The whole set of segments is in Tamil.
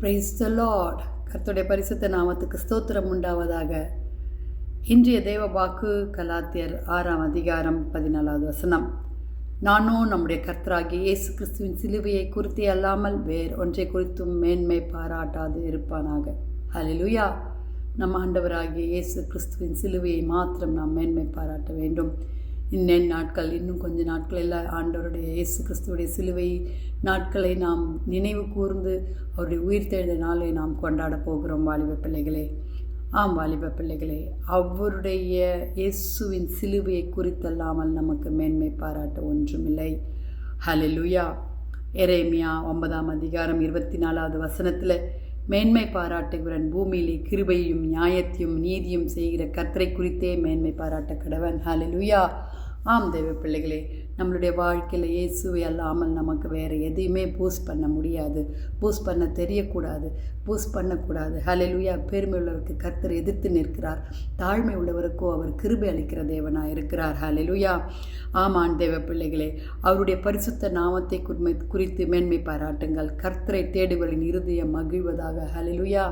Praise the Lord. கர்த்தருடைய பரிசுத்த நாமத்துக்கு ஸ்தோத்திரம் உண்டாவதாக. இன்றைய தேவ வாக்கு கலாத்தியர் 6ஆம் அதிகாரம் 14வது வசனம். நானோ நம்முடைய கர்த்தராகிய இயேசு கிறிஸ்துவின் சிலுவையை குறித்தே அல்லாமல் வேறு ஒன்றை குறித்தும் மேன்மை பாராட்டாது இருப்பானாக. ஹல்லேலூயா. நம் ஆண்டவராகிய இயேசு கிறிஸ்துவின் சிலுவையை மாத்திரம் நாம் மேன்மை பாராட்ட வேண்டும். இன்னும் கொஞ்ச நாட்கள் எல்லாம் ஆண்டவருடைய இயேசு கிறிஸ்துவுடைய சிலுவை நாட்களை நாம் நினைவு கூர்ந்து அவருடைய உயிர்த்தெழுந்த நாளை நாம் கொண்டாட போகிறோம். வாலிப பிள்ளைகளே, வாலிப பிள்ளைகளே, அவருடைய இயேசுவின் சிலுவையை குறித்தல்லாமல் நமக்கு மேன்மை பாராட்ட ஒன்றுமில்லை. ஹல்லேலூயா. எரேமியா 9ஆம் அதிகாரம் 24வது வசனத்தில், மேன்மை பாராட்டுகிறவன் பூமியிலே கிருபையும் நியாயத்தையும் நீதியும் செய்கிற கர்த்தரை குறித்தே மேன்மை பாராட்ட கடவன். ஹல்லேலூயா. தேவ பிள்ளைகளே, நம்மளுடைய வாழ்க்கையில் இயேசுவை அல்லாமல் நமக்கு வேறு எதையுமே பூஸ்ட் பண்ண முடியாது, பூஸ்ட் பண்ண தெரியக்கூடாது, பூஸ்ட் பண்ணக்கூடாது. ஹல்லேலூயா. பெருமை உள்ளவருக்கு கர்த்தர் எதிர்த்து நிற்கிறார், தாழ்மை உள்ளவருக்கோ அவர் கிருபை அளிக்கிற தேவனாக இருக்கிறார். ஹல்லேலூயா. ஆமான் தேவ பிள்ளைகளே, அவருடைய பரிசுத்த நாமத்தை குறித்து மேன்மை பாராட்டுங்கள். கர்த்தரை தேடுகளின் இருதயம் மகிழ்வதாக. ஹல்லேலூயா.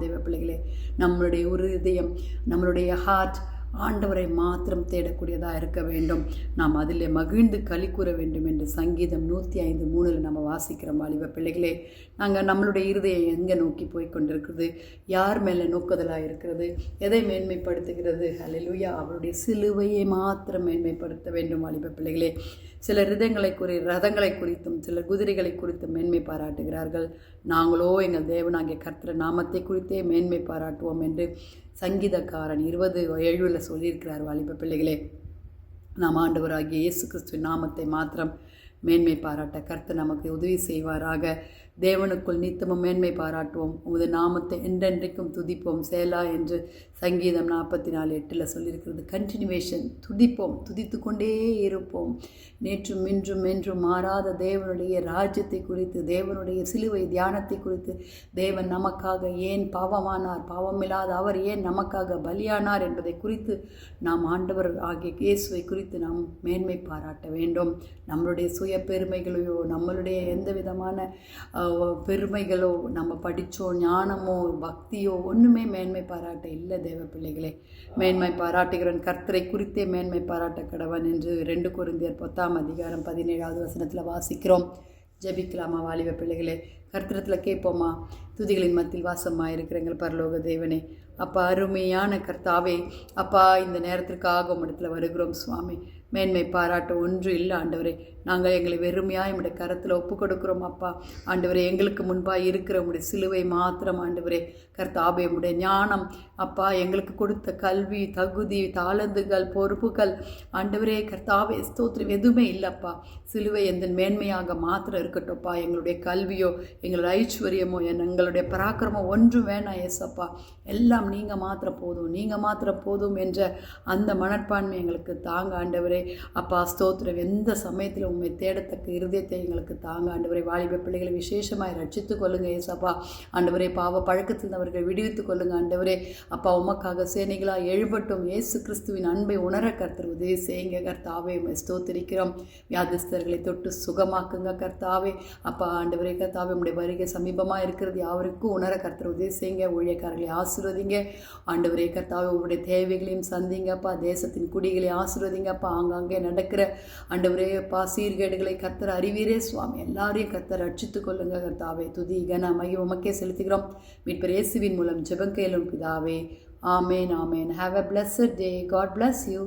தேவ பிள்ளைகளே, நம்மளுடைய இருதயம், நம்மளுடைய ஹார்ட் ஆண்டவரை மாத்திரம் தேடக்கூடியதாக இருக்க வேண்டும். நாம் அதில் மகிழ்ந்து களி கூற வேண்டும் என்று சங்கீதம் 105:3 நம்ம வாசிக்கிறோம். வாலிப பிள்ளைகளே, நம்மளுடைய இருதயம் எங்கே நோக்கி போய் கொண்டிருக்கிறது? யார் மேலே நோக்குதலாக இருக்கிறது? எதை மேன்மைப்படுத்துகிறது? ஹல்லேலூயா. அவருடைய சிலுவையை மாத்திரம் மேன்மைப்படுத்த வேண்டும். வாலிப பிள்ளைகளே, சிலர் ரதங்களை குறித்தும் சிலர் குதிரைகளை குறித்தும் மேன்மை பாராட்டுகிறார்கள். நாங்களோ எங்கள் தேவனாகிய கர்த்தர் நாமத்தை குறித்தே மேன்மை பாராட்டுவோம் என்று சங்கீதக்காரன் 20:7 சொல்லியிருக்கிறார். வாலிப பிள்ளைகளே, நாம் ஆண்டவராகிய இயேசு கிறிஸ்துவின் நாமத்தை மாத்திரம் மேன்மை பாராட்ட கர்த்தர் நமக்கு உதவி செய்வாராக. தேவனுக்குள் நித்தமும் மேன்மை பாராட்டுவோம், உமது நாமத்தை என்றென்றைக்கும் துதிப்போம். சேலா என்று சங்கீதம் 44:8 சொல்லியிருக்கிறது. கண்டினியூவேஷன். துதிப்போம், துதித்து கொண்டே இருப்போம். நேற்றும் இன்றும் என்றும் மாறாத தேவனுடைய ராஜ்யத்தை குறித்து, தேவனுடைய சிலுவை தியானத்தை குறித்து, தேவன் நமக்காக ஏன் பாவமானார், பாவமில்லாத அவர் ஏன் நமக்காக பலியானார் என்பதை குறித்து நாம் ஆண்டவர் ஆகிய இயேசுவை குறித்து நாம் மேன்மை பாராட்ட வேண்டும். நம்மளுடைய சுய பெருமைகளையோ, நம்மளுடைய எந்த விதமான பெருமைகளோ, நம்ம படித்தோம் ஞானமோ பக்தியோ ஒன்றுமே மேன்மை பாராட்ட இல்லை. தேவ பிள்ளைகளே, மேன்மை பாராட்டுகிறவன் கர்த்தரை குறித்தே மேன்மை பாராட்ட கடவன் என்று 2 கொரிந்தியர் 10ஆம் அதிகாரம் 17வது வசனத்தில் வாசிக்கிறோம். ஜெபிக்கலாமா வாலிப பிள்ளைகளே? கர்த்தரத்தில் கேட்போமா? துதிகளின் மத்தியில் வாசமாக இருக்கிற எங்கள் பரலோக தேவனே, அப்பா, அருமையான கர்த்தாவே, அப்பா, இந்த நேரத்திற்காக உம்மிடத்தில் வருகிறோம் சுவாமி. மேன்மை பாராட்ட ஒன்று இல்லை ஆண்டவரே. நாங்கள் எங்களை வெறுமையாக உம்முடைய கரத்தில் ஒப்பு கொடுக்குறோம் அப்பா. ஆண்டவரே, எங்களுக்கு முன்பாக இருக்கிற உம்முடைய சிலுவை மாத்திரம் ஆண்டவரே கர்த்தாவே, உம்முடைய ஞானம் அப்பா, எங்களுக்கு கொடுத்த கல்வி, தகுதி, தாளந்துகள், பொறுப்புகள் ஆண்டவரே கர்த்தாவே ஸ்தோத்திரம் எதுவுமே இல்லைப்பா. சிலுவை எந்த மேன்மையாக மாத்திரம் இருக்கட்டும்ப்பா. எங்களுடைய கல்வியோ, எங்களுடைய ஐஸ்வர்யமோ, எங்களுடைய பராக்கிரமோ ஒன்றும் வேணாம் ஏசப்பா. எல்லாம் நீங்கள் மாத்திரம் போதும், நீங்கள் மாத்திரம் போதும் என்ற அந்த மனப்பான்மை எங்களுக்கு தாங்க ஆண்டவரே. அப்பா ஸ்தோத்திரம். எந்த சமயத்தில் உண்மை தேடத்தக்க இருதயத்தை எங்களுக்கு தாங்க ஆண்டவரே. வாலிப பிள்ளைகளை விசேஷமாக ரட்சித்துக் கொள்ளுங்க ஏசப்பா. ஆண்டவரே, பாவ பழக்கத்தில் அவர்கள் விடுவித்துக் கொள்ளுங்க ஆண்டவரே. அப்பா, உமக்காக சேனைகளாக எழும்பட்டும். இயேசு கிறிஸ்துவின் அன்பை உணர கர்த்தர் உதவி செய்யுங்க கர்த்தாவே. ஸ்தோத்திரிக்கிறோம். வியாதிஸ்தர்களை தொட்டு சுகமாக்குங்க கர்த்தாவே. அப்பா ஆண்டவரே கர்த்தாவே, உடைய வருகை சமீபமாக இருக்கிறது யாருக்கும் உணர கர்த்தர் உதவி செய்யுங்க. ஊழியக்காரர்களை ஆசீர்வதிங்க ஆண்டவரே கர்த்தாவே. உங்களுடைய தேவைகளையும் சந்திங்கப்பா. தேசத்தின் குடிகளை ஆசீர்வதிங்கப்பா. அங்கே நடக்கிற ஆண்டவரே அப்பா சீர்கேடுகளை கர்த்தர் அறிவீரே சுவாமி. எல்லாரையும் கர்த்தர் ரட்சித்துக் கொள்ளுங்க கர்த்தாவே. துதி கன மகிமை உமக்கே செலுத்துகிறோம். மீட்பர் இயேசுவின் மூலம் ஜெபம் கேளும் பிதாவே. ஆமேன், ஆமேன். Have a blessed day. God bless you.